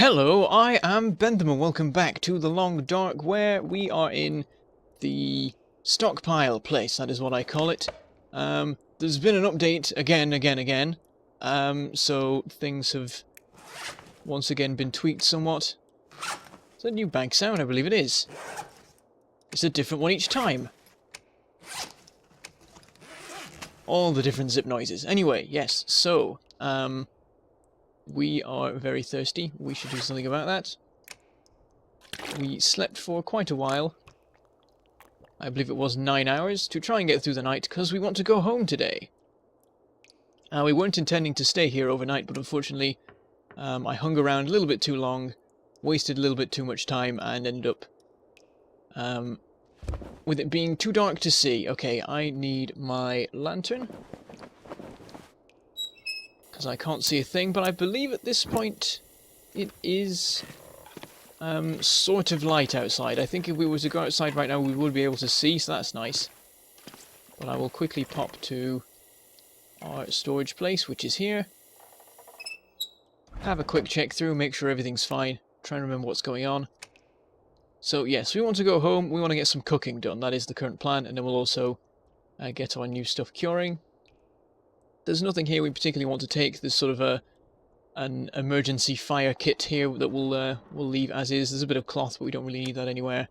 Hello, I am Bentham and welcome back to the Long Dark, where we are in the stockpile place. That is what I call it. There's been an update again. So things have once again been tweaked somewhat. It's a new bank sound, I believe it is. It's a different one each time. All the different zip noises. Anyway, yes, so, we are very thirsty. We should do something about that. We slept for quite a while. I believe it was 9 hours to try and get through the night because we want to go home today. We weren't intending to stay here overnight, but unfortunately I hung around a little bit too long, wasted a little bit too much time, and ended up with it being too dark to see. Okay, I need my lantern because I can't see a thing, but I believe at this point it is sort of light outside. I think if we were to go outside right now we would be able to see, so that's nice. But I will quickly pop to our storage place, which is here. Have a quick check through, make sure everything's fine. Try and remember what's going on. So yes, we want to go home, we want to get some cooking done. That is the current plan, and then we'll also get our new stuff curing. There's nothing here we particularly want to take. There's sort of an emergency fire kit here that we'll leave as is. There's a bit of cloth, but we don't really need that anywhere.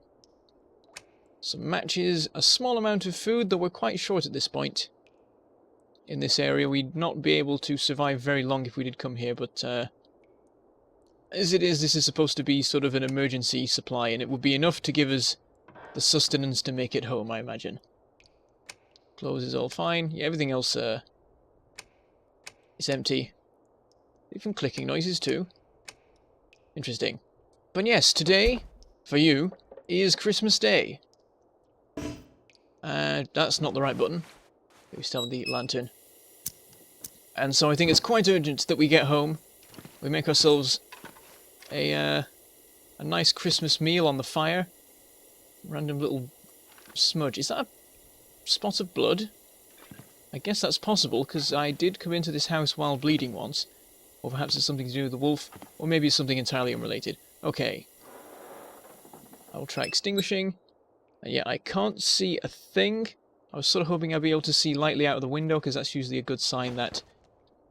Some matches, a small amount of food, though we're quite short at this point. In this area, we'd not be able to survive very long if we did come here, but as it is, this is supposed to be sort of an emergency supply, and it would be enough to give us the sustenance to make it home, I imagine. Clothes is all fine. Yeah, everything else is empty. Even clicking noises too. Interesting. But yes, today, for you, is Christmas Day. That's not the right button. We still have the lantern. And so I think it's quite urgent that we get home. We make ourselves a nice Christmas meal on the fire. Random little smudge. Is that a spot of blood? I guess that's possible, because I did come into this house while bleeding once. Or perhaps it's something to do with the wolf, or maybe it's something entirely unrelated. Okay. I will try extinguishing. And yeah, I can't see a thing. I was sort of hoping I'd be able to see lightly out of the window, because that's usually a good sign that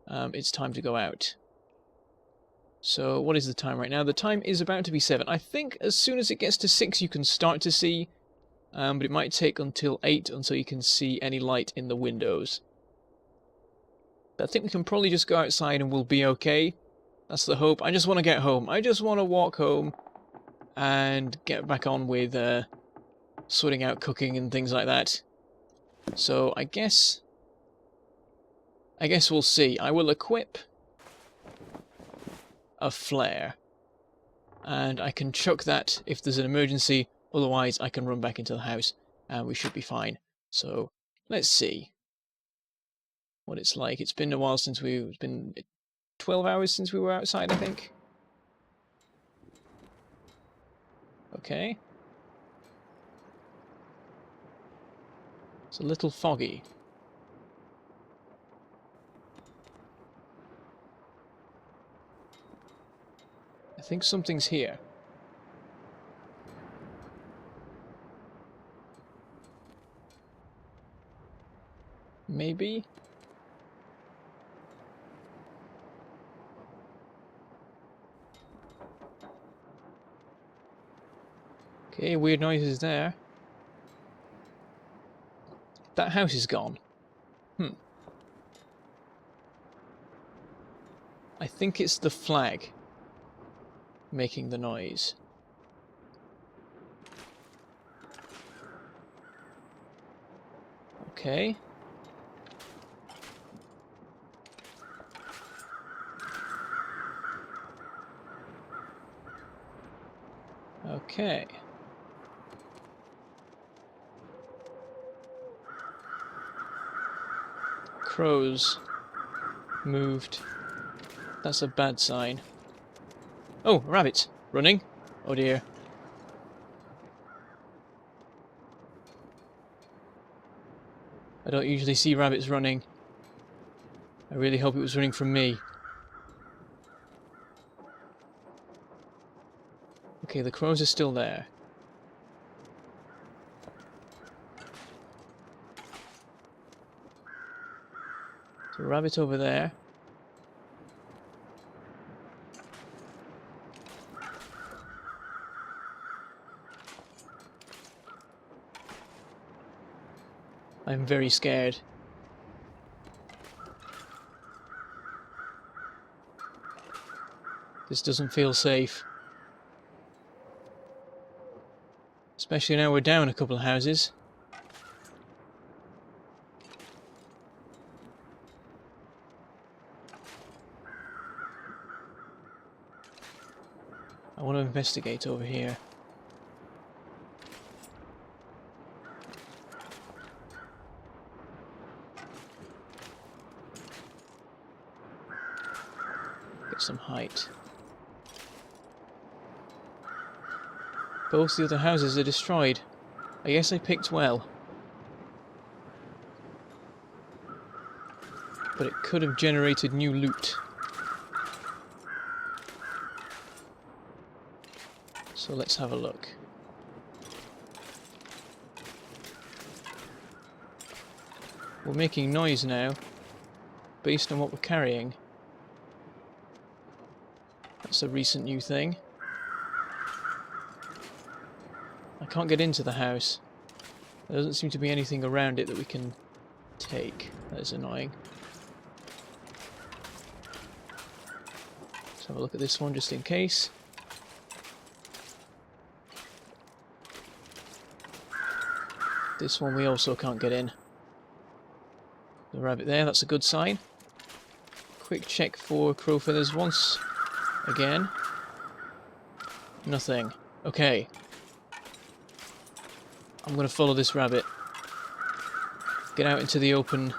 it's time to go out. So, what is the time right now? The time is about to be 7. I think as soon as it gets to 6 you can start to see, but it might take until 8 until you can see any light in the windows. I think we can probably just go outside and we'll be okay. That's the hope. I just want to get home. I just want to walk home and get back on with sorting out cooking and things like that. So I guess we'll see. I will equip a flare, and I can chuck that if there's an emergency. Otherwise I can run back into the house and we should be fine. So let's see what it's like. It's been a while since it's been 12 hours since we were outside, I think. Okay. It's a little foggy. I think something's here. Maybe? Okay, weird noises there. That house is gone. I think it's the flag making the noise. Okay. Okay. Crows moved. That's a bad sign. Oh, rabbits running. Oh dear. I don't usually see rabbits running. I really hope it was running from me. Okay, the crows are still there. So rabbit over there. I'm very scared. This doesn't feel safe. Especially now we're down a couple of houses. I want to investigate over here. Get some height. Both the other houses are destroyed. I guess I picked well. But it could have generated new loot. So let's have a look. We're making noise now, based on what we're carrying. That's a recent new thing. I can't get into the house. There doesn't seem to be anything around it that we can take. That is annoying. Let's have a look at this one just in case. This one we also can't get in. The rabbit there, that's a good sign. Quick check for crow feathers once again. Nothing. Okay. I'm going to follow this rabbit. Get out into the open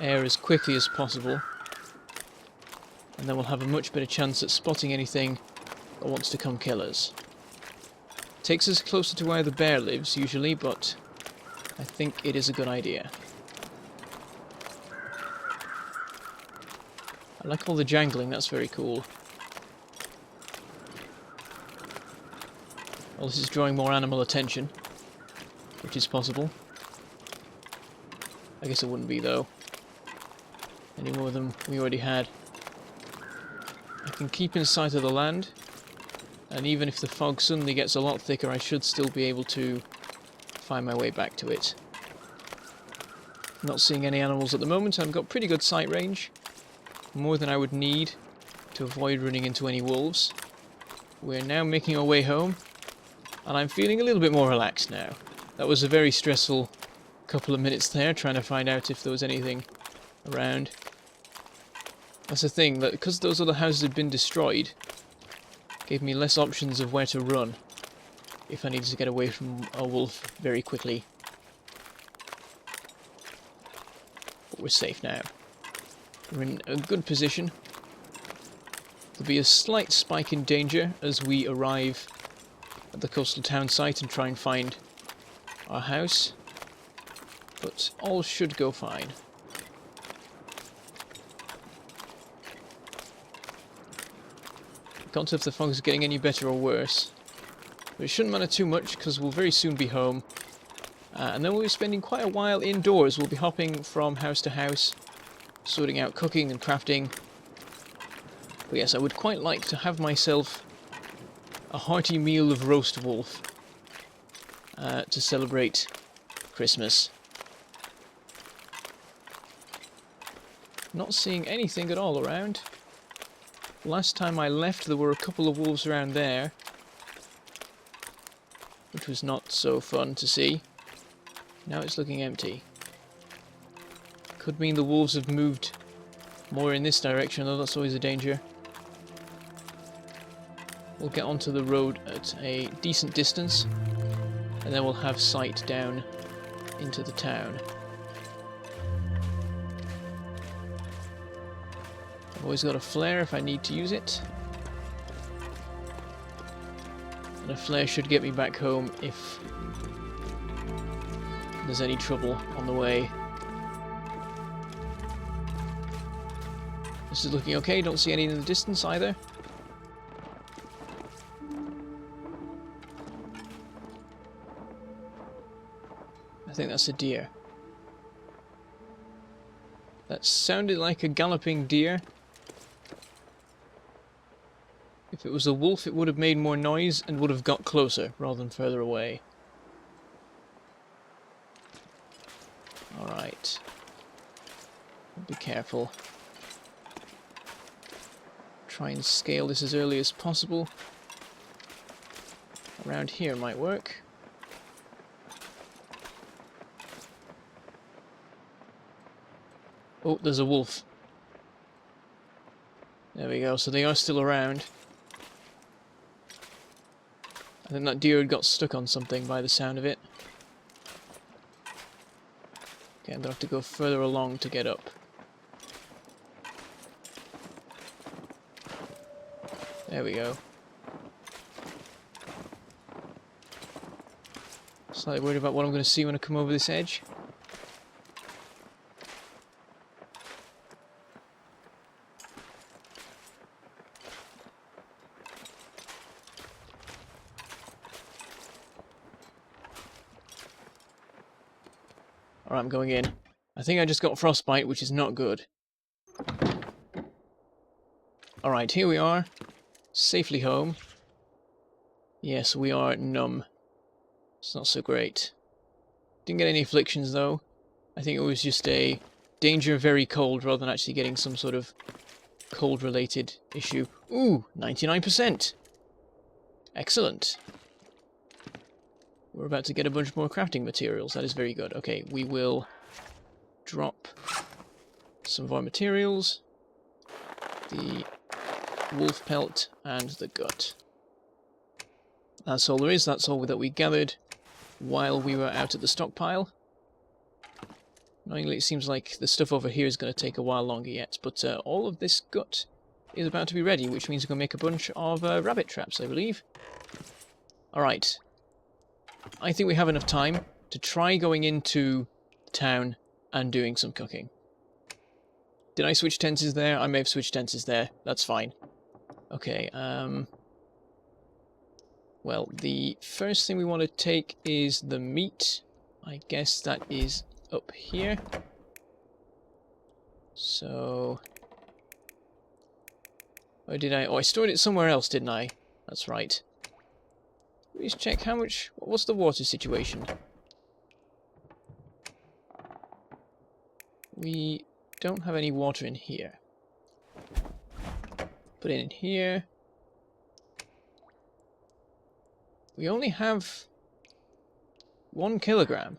air as quickly as possible. And then we'll have a much better chance at spotting anything that wants to come kill us. Takes us closer to where the bear lives usually, but I think it is a good idea. I like all the jangling, that's very cool. Well, this is drawing more animal attention, which is possible. I guess it wouldn't be, though. Any more than we already had. I can keep in sight of the land, and even if the fog suddenly gets a lot thicker, I should still be able to find my way back to it. Not seeing any animals at the moment. I've got pretty good sight range. More than I would need to avoid running into any wolves. We're now making our way home, and I'm feeling a little bit more relaxed now. That was a very stressful couple of minutes there, trying to find out if there was anything around. That's the thing, that because those other houses had been destroyed, gave me less options of where to run if I needed to get away from a wolf very quickly. But we're safe now. We're in a good position. There'll be a slight spike in danger as we arrive at the coastal town site and try and find our house, but all should go fine. Can't tell if the fog is getting any better or worse, but it shouldn't matter too much because we'll very soon be home, and then we'll be spending quite a while indoors. We'll be hopping from house to house, sorting out cooking and crafting. But yes, I would quite like to have myself a hearty meal of roast wolf to celebrate Christmas. Not seeing anything at all around. Last time I left there were a couple of wolves around there, which was not so fun to see. Now it's looking empty. Could mean the wolves have moved more in this direction, though that's always a danger. We'll get onto the road at a decent distance, and then we'll have sight down into the town. I've always got a flare if I need to use it. And a flare should get me back home if there's any trouble on the way. This is looking okay, don't see any in the distance either. think that's a deer. That sounded like a galloping deer. If it was a wolf, it would have made more noise and would have got closer rather than further away. Alright. Be careful. Try and scale this as early as possible. Around here might work. Oh, there's a wolf. There we go, so they are still around. I think that deer had got stuck on something by the sound of it. Okay, I'm gonna have to go further along to get up. There we go. Slightly worried about what I'm going to see when I come over this edge. Alright, I'm going in. I think I just got frostbite, which is not good. Alright, here we are. Safely home. Yes, we are numb. It's not so great. Didn't get any afflictions, though. I think it was just a danger very cold rather than actually getting some sort of cold-related issue. Ooh, 99%! Excellent. We're about to get a bunch more crafting materials. That is very good. Okay, we will drop some of our materials. The wolf pelt and the gut. That's all there is. That's all that we gathered while we were out at the stockpile. Annoyingly, it seems like the stuff over here is going to take a while longer yet, but all of this gut is about to be ready, which means we're going to make a bunch of rabbit traps, I believe. Alright. I think we have enough time to try going into town and doing some cooking. Did I switch tenses there? I may have switched tenses there. That's fine. Okay, well, the first thing we want to take is the meat. I guess that is up here. So... where did I... oh, I stored it somewhere else, didn't I? That's right. Let's check how much... what's the water situation? We don't have any water in here. Put it in here. We only have 1 kilogram.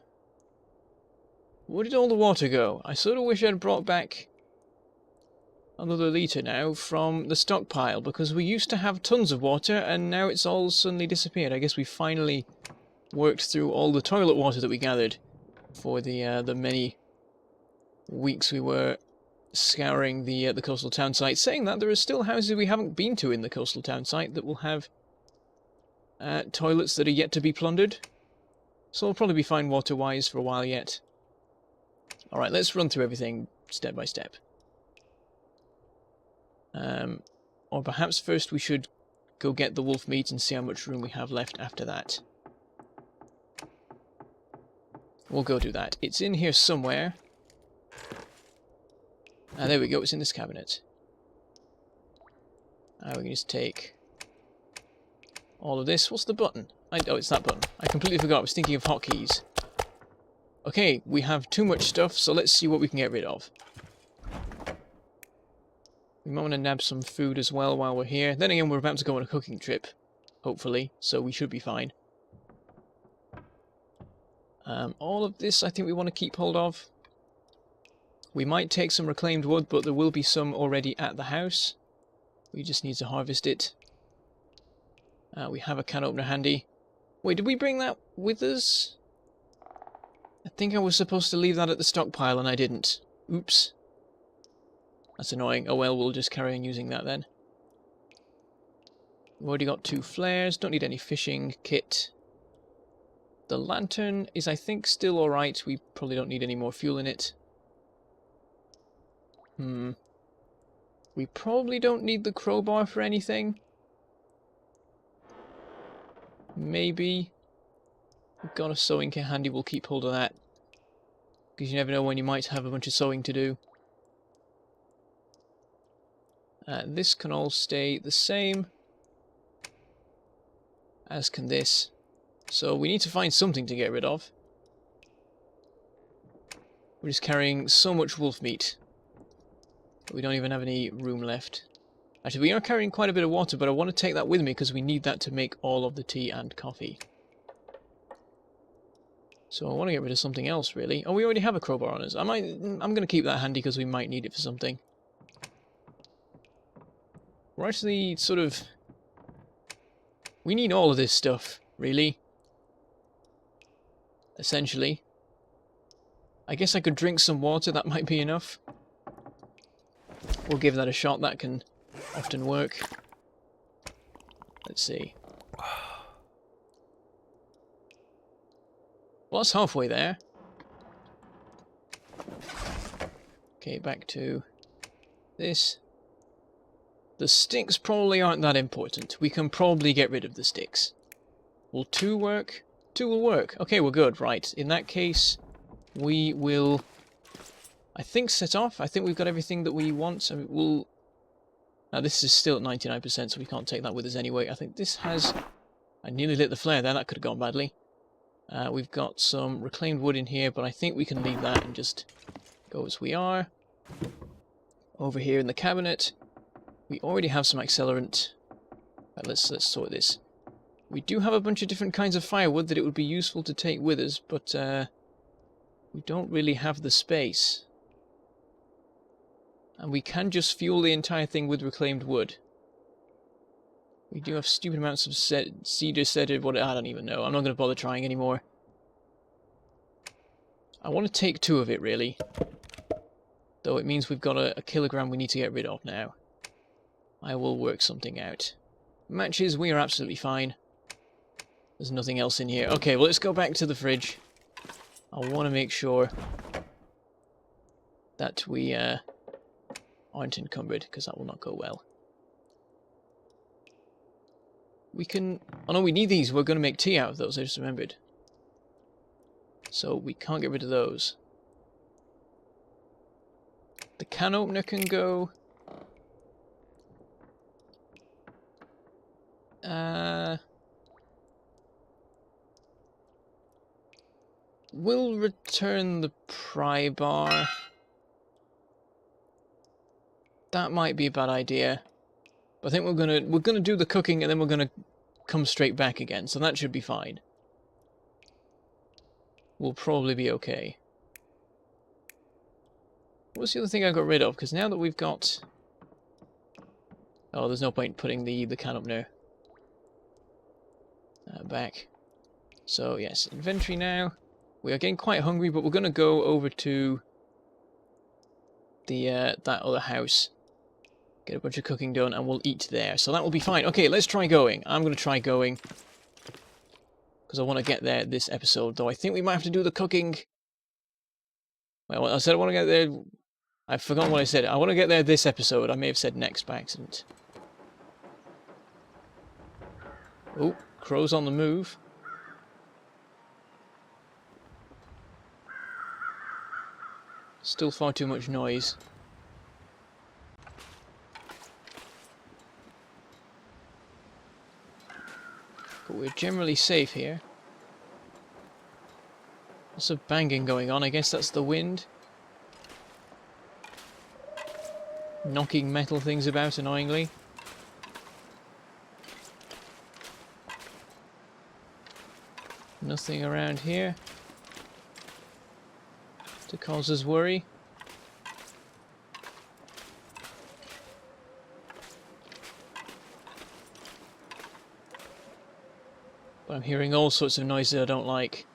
Where did all the water go? I sort of wish I'd brought back another litre now from the stockpile, because we used to have tons of water and now it's all suddenly disappeared. I guess we finally worked through all the toilet water that we gathered for the many weeks we were scouring the coastal town site. Saying that, there are still houses we haven't been to in the coastal town site that will have toilets that are yet to be plundered. So we'll probably be fine water-wise for a while yet. Alright, let's run through everything step by step. Or perhaps first we should go get the wolf meat and see how much room we have left after that. We'll go do that. It's in here somewhere. There we go, it's in this cabinet. We can just take all of this. What's the button? Oh, it's that button. I completely forgot. I was thinking of hotkeys. Okay, we have too much stuff, so let's see what we can get rid of. We might want to nab some food as well while we're here. Then again, we're about to go on a cooking trip, hopefully, so we should be fine. All of this I think we want to keep hold of. We might take some reclaimed wood, but there will be some already at the house. We just need to harvest it. We have a can opener handy. Wait, did we bring that with us? I think I was supposed to leave that at the stockpile and I didn't. Oops. That's annoying. Oh well, we'll just carry on using that then. We've already got 2 flares. Don't need any fishing kit. The lantern is, I think, still alright. We probably don't need any more fuel in it. We probably don't need the crowbar for anything. Maybe. We've got a sewing kit handy. We'll keep hold of that because you never know when you might have a bunch of sewing to do. This can all stay the same, as can this. So we need to find something to get rid of. We're just carrying so much wolf meat. We don't even have any room left. Actually, we are carrying quite a bit of water, but I want to take that with me because we need that to make all of the tea and coffee. So I want to get rid of something else, really. Oh, we already have a crowbar on us. I'm going to keep that handy because we might need it for something. We're actually sort of... We need all of this stuff, really. Essentially. I guess I could drink some water, that might be enough. We'll give that a shot, that can often work. Let's see. Well, that's halfway there. Okay, back to this. The sticks probably aren't that important. We can probably get rid of the sticks. Will 2 work? 2 will work. Okay, we're good. Right. In that case, we will, I think, set off. I think we've got everything that we want. So we'll... Now, this is still at 99%, so we can't take that with us anyway. I think this has... I nearly lit the flare there. That could have gone badly. We've got some reclaimed wood in here, but I think we can leave that and just go as we are. Over here in the cabinet, we already have some accelerant. Right, let's sort this. We do have a bunch of different kinds of firewood that it would be useful to take with us, but we don't really have the space. And we can just fuel the entire thing with reclaimed wood. We do have stupid amounts of cedar, what I don't even know. I'm not going to bother trying anymore. I want to take 2 of it, really. Though it means we've got a kilogram we need to get rid of now. I will work something out. Matches, we are absolutely fine. There's nothing else in here. Okay, well, let's go back to the fridge. I want to make sure that we aren't encumbered, because that will not go well. We can... Oh no, we need these. We're going to make tea out of those, I just remembered. So we can't get rid of those. The can opener can go. We'll return the pry bar. That might be a bad idea. But I think we're gonna do the cooking and then we're gonna come straight back again, so that should be fine. We'll probably be okay. What's the other thing I got rid of? Because now that we've got... Oh, there's no point putting the can opener back. So yes, inventory now. We are getting quite hungry, but we're going to go over to the that other house, get a bunch of cooking done, and we'll eat there. So that will be fine. Okay, let's try going. I'm going to try going because I want to get there this episode. Though I think we might have to do the cooking. Well, I said I want to get there. I've forgotten what I said. I want to get there this episode. I may have said next by accident. Oh, crows on the move. Still far too much noise. But we're generally safe here. Lots of banging going on. I guess that's the wind. Knocking metal things about annoyingly. Nothing around here to cause us worry. But I'm hearing all sorts of noises I don't like.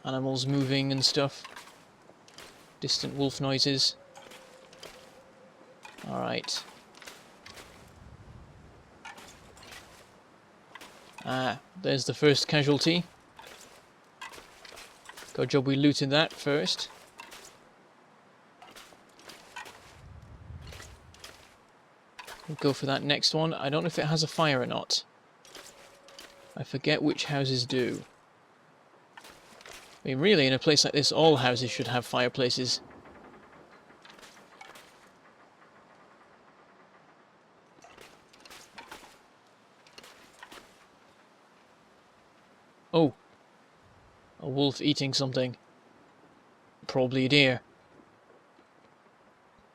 Animals moving and stuff. Distant wolf noises. Alright. Ah, there's the first casualty. Good job we looted that first. We'll go for that next one. I don't know if it has a fire or not. I forget which houses do. I mean, really, in a place like this, all houses should have fireplaces. Oh, a wolf eating something. Probably a deer.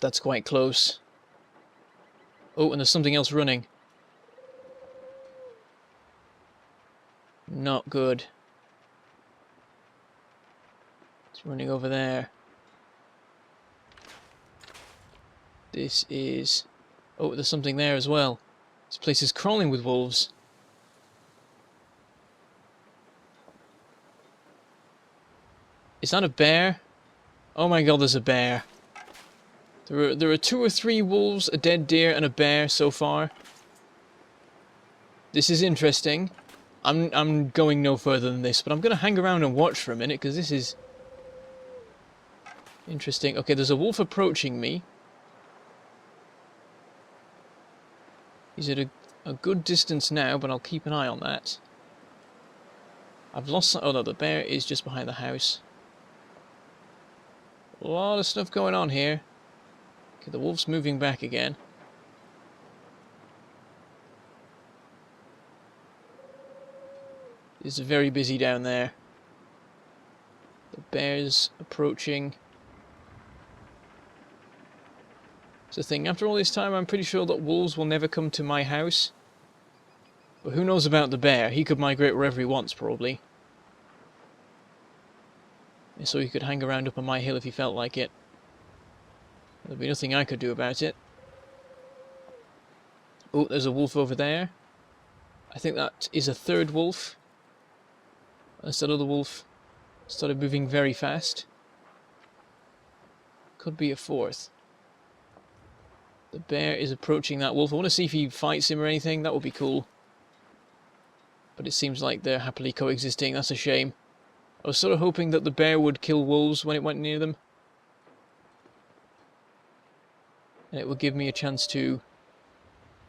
That's quite close. Oh, and there's something else running. Not good. It's running over there. This is... Oh, there's something there as well. This place is crawling with wolves. Is that a bear? Oh my god, there's a bear. There are 2 or 3 wolves, a dead deer, and a bear so far. This is interesting. I'm going no further than this, but I'm going to hang around and watch for a minute, because this is interesting. Okay, there's a wolf approaching me. He's at a good distance now, but I'll keep an eye on that. I've lost... Oh no, the bear is just behind the house. A lot of stuff going on here. Okay, the wolf's moving back again. It's very busy down there. The bear's approaching. It's the thing, after all this time I'm pretty sure that wolves will never come to my house. But who knows about the bear? He could migrate wherever he wants, probably. And so he could hang around up on my hill if he felt like it. There'd be nothing I could do about it. Oh, there's a wolf over there. I think that is a 3rd wolf. Unless that other wolf started moving very fast. Could be a 4th. The bear is approaching that wolf. I want to see if he fights him or anything. That would be cool. But it seems like they're happily coexisting. That's a shame. I was sort of hoping that the bear would kill wolves when it went near them. And it would give me a chance to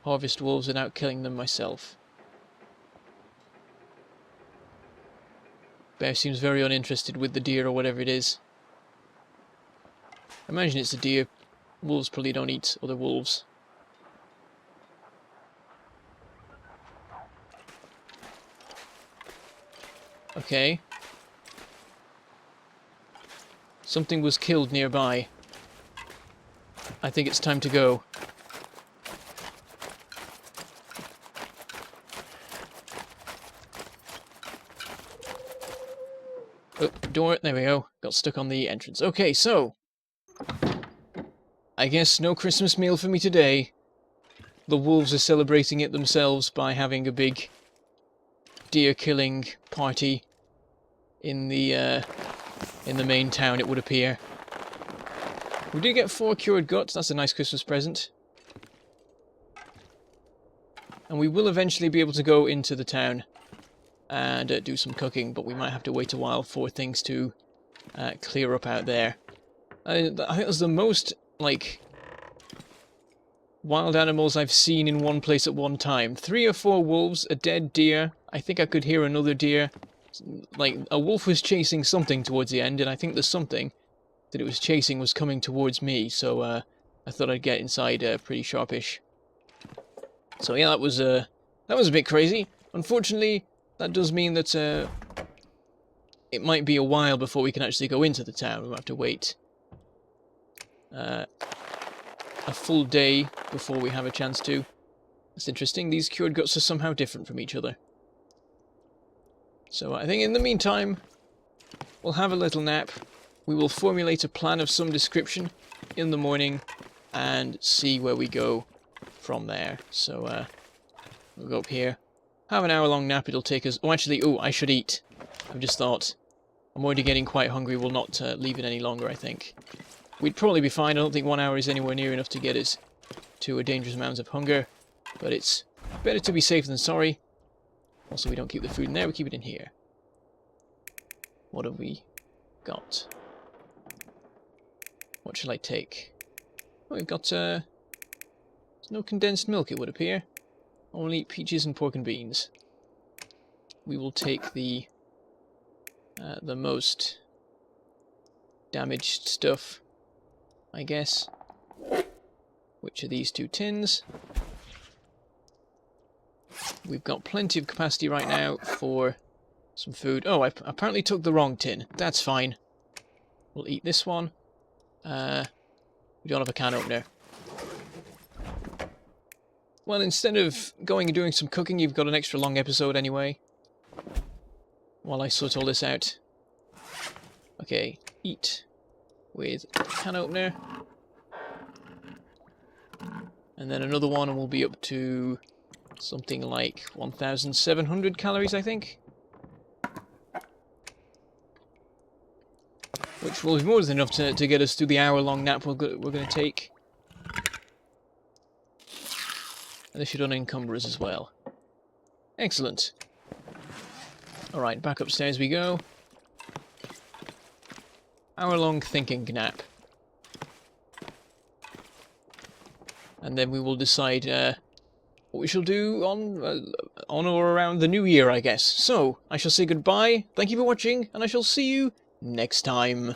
harvest wolves without killing them myself. Bear seems very uninterested with the deer or whatever it is. I imagine it's a deer. Wolves probably don't eat other wolves. Okay. Something was killed nearby. I think it's time to go. Oh, door, there we go. Got stuck on the entrance. Okay, so... I guess no Christmas meal for me today. The wolves are celebrating it themselves by having a big deer killing party in the main town, it would appear. We did get 4 cured guts. That's a nice Christmas present. And we will eventually be able to go into the town and do some cooking, but we might have to wait a while for things to clear up out there. I think that's the most, like, wild animals I've seen in one place at one time. 3 or 4 wolves, a dead deer. I think I could hear another deer. Like, a wolf was chasing something towards the end, and I think the something that it was chasing was coming towards me, so I thought I'd get inside pretty sharpish. So yeah, that was a bit crazy. Unfortunately, that does mean that it might be a while before we can actually go into the town. We'll have to wait a full day before we have a chance to. That's interesting. These cured guts are somehow different from each other. So I think in the meantime, we'll have a little nap. We will formulate a plan of some description in the morning and see where we go from there. So we'll go up here, have an hour-long nap. It'll take us... Oh, actually, I should eat. I've just thought. I'm already getting quite hungry. We'll not leave it any longer, I think. We'd probably be fine. I don't think 1 hour is anywhere near enough to get us to a dangerous amount of hunger. But it's better to be safe than sorry. Also, we don't keep the food in there. We keep it in here. What have we got? What shall I take? Oh, we've got, there's no condensed milk, it would appear. Only peaches and pork and beans. We will take the the most damaged stuff, I guess. Which are these 2 tins. We've got plenty of capacity right now for some food. Oh, I apparently took the wrong tin. That's fine. We'll eat this one. We don't have a can opener. Well, instead of going and doing some cooking, you've got an extra long episode anyway. While I sort all this out. Okay, eat with can opener. And then another one, and we'll be up to something like 1,700 calories, I think. Which will be more than enough to get us through the hour-long nap we're going to take. And this should unencumber us as well. Excellent. Alright, back upstairs we go. Hour-long thinking nap. And then we will decide what we shall do on or around the new year, I guess. So, I shall say goodbye, thank you for watching, and I shall see you next time.